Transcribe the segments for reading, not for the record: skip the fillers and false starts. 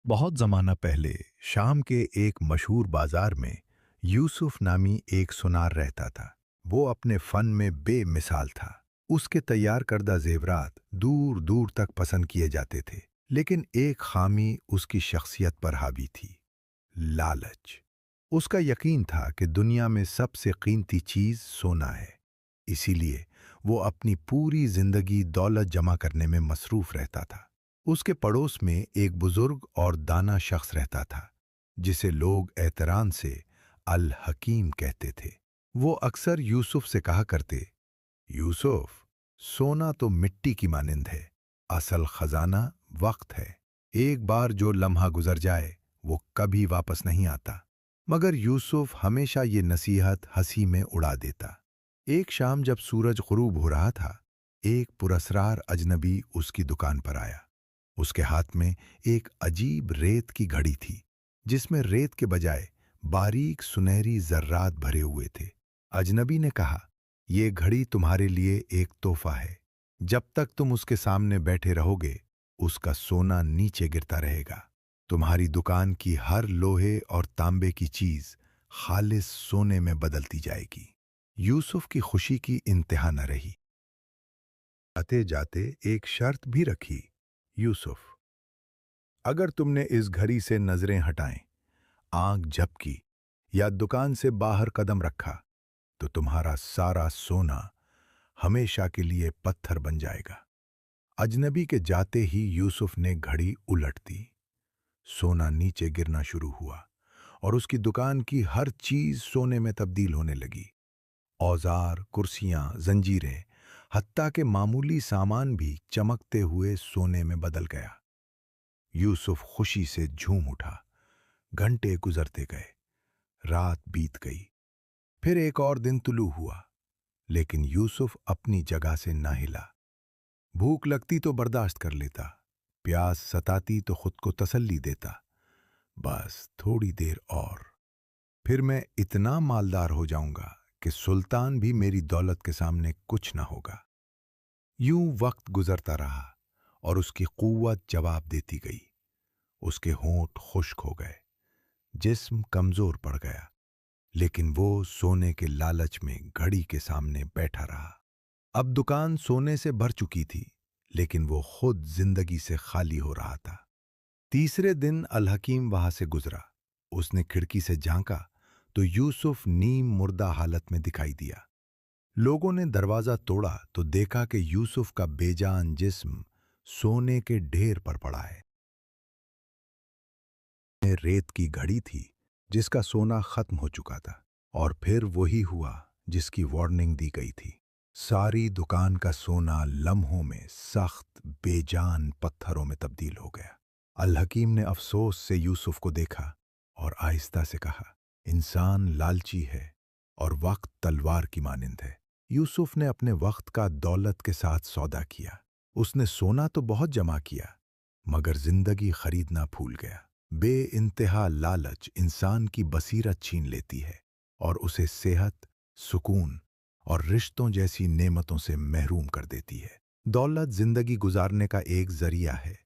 बहुत ज़माना पहले शाम के एक मशहूर बाजार में यूसुफ नामी एक सुनार रहता था। वो अपने फ़न में बेमिसाल था। उसके तैयार करदा ज़ेवरात दूर दूर तक पसंद किए जाते थे। लेकिन एक खामी उसकी शख्सियत पर हावी थी, लालच। उसका यकीन था कि दुनिया में सबसे कीमती चीज़ सोना है। इसीलिए वो अपनी पूरी ज़िंदगी दौलत जमा करने में मसरूफ़ रहता था। उसके पड़ोस में एक बुजुर्ग और दाना शख्स रहता था, जिसे लोग एहतराम से अल हकीम कहते थे। वो अक्सर यूसुफ से कहा करते, यूसुफ, सोना तो मिट्टी की मानिंद है, असल खजाना वक्त है। एक बार जो लम्हा गुजर जाए वो कभी वापस नहीं आता। मगर यूसुफ हमेशा ये नसीहत हंसी में उड़ा देता। एक शाम जब सूरज गुरूब हो रहा था, एक पुरस्रार अजनबी उसकी दुकान पर आया। उसके हाथ में एक अजीब रेत की घड़ी थी, जिसमें रेत के बजाय बारीक सुनहरी जर्रात भरे हुए थे। अजनबी ने कहा, ये घड़ी तुम्हारे लिए एक तोहफा है। जब तक तुम उसके सामने बैठे रहोगे, उसका सोना नीचे गिरता रहेगा। तुम्हारी दुकान की हर लोहे और तांबे की चीज खालिस सोने में बदलती जाएगी। यूसुफ की खुशी की इंतहा न रही। आते जाते एक शर्त भी रखी, यूसुफ, अगर तुमने इस घड़ी से नजरें हटाएं, आंख झपकी या दुकान से बाहर कदम रखा, तो तुम्हारा सारा सोना हमेशा के लिए पत्थर बन जाएगा। अजनबी के जाते ही यूसुफ ने घड़ी उलट दी। सोना नीचे गिरना शुरू हुआ और उसकी दुकान की हर चीज सोने में तब्दील होने लगी। औजार, कुर्सियां, जंजीरें, हत्ता के मामूली सामान भी चमकते हुए सोने में बदल गया। यूसुफ खुशी से झूम उठा। घंटे गुजरते गए, रात बीत गई, फिर एक और दिन तुलू हुआ, लेकिन यूसुफ अपनी जगह से ना हिला। भूख लगती तो बर्दाश्त कर लेता, प्यास सताती तो खुद को तसल्ली देता, बस थोड़ी देर और, फिर मैं इतना मालदार हो जाऊंगा कि सुल्तान भी मेरी दौलत के सामने कुछ ना होगा। यूं वक्त गुजरता रहा और उसकी कुव्वत जवाब देती गई। उसके होंठ खुश्क हो गए, जिस्म कमजोर पड़ गया, लेकिन वो सोने के लालच में घड़ी के सामने बैठा रहा। अब दुकान सोने से भर चुकी थी, लेकिन वो खुद जिंदगी से खाली हो रहा था। तीसरे दिन अल हकीम वहां से गुजरा। उसने खिड़की से झांका तो यूसुफ नीम मुर्दा हालत में दिखाई दिया। लोगों ने दरवाजा तोड़ा तो देखा कि यूसुफ का बेजान जिस्म सोने के ढेर पर पड़ा है। रेत की घड़ी थी, जिसका सोना खत्म हो चुका था, और फिर वही हुआ जिसकी वार्निंग दी गई थी। सारी दुकान का सोना लम्हों में सख्त बेजान पत्थरों में तब्दील हो गया। अल हकीम ने अफसोस से यूसुफ को देखा और आहिस्ता से कहा, इंसान लालची है और वक्त तलवार की मानिंद है। यूसुफ ने अपने वक्त का दौलत के साथ सौदा किया। उसने सोना तो बहुत जमा किया, मगर जिंदगी खरीदना भूल गया। बे इंतहा लालच इंसान की बसीरत छीन लेती है और उसे सेहत, सुकून और रिश्तों जैसी नेमतों से महरूम कर देती है। दौलत जिंदगी गुजारने का एक जरिया है,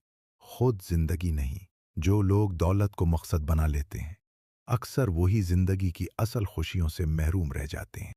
खुद जिंदगी नहीं। जो लोग दौलत को मकसद बना लेते हैं, अक्सर वही जिंदगी की असल खुशियों से महरूम रह जाते हैं।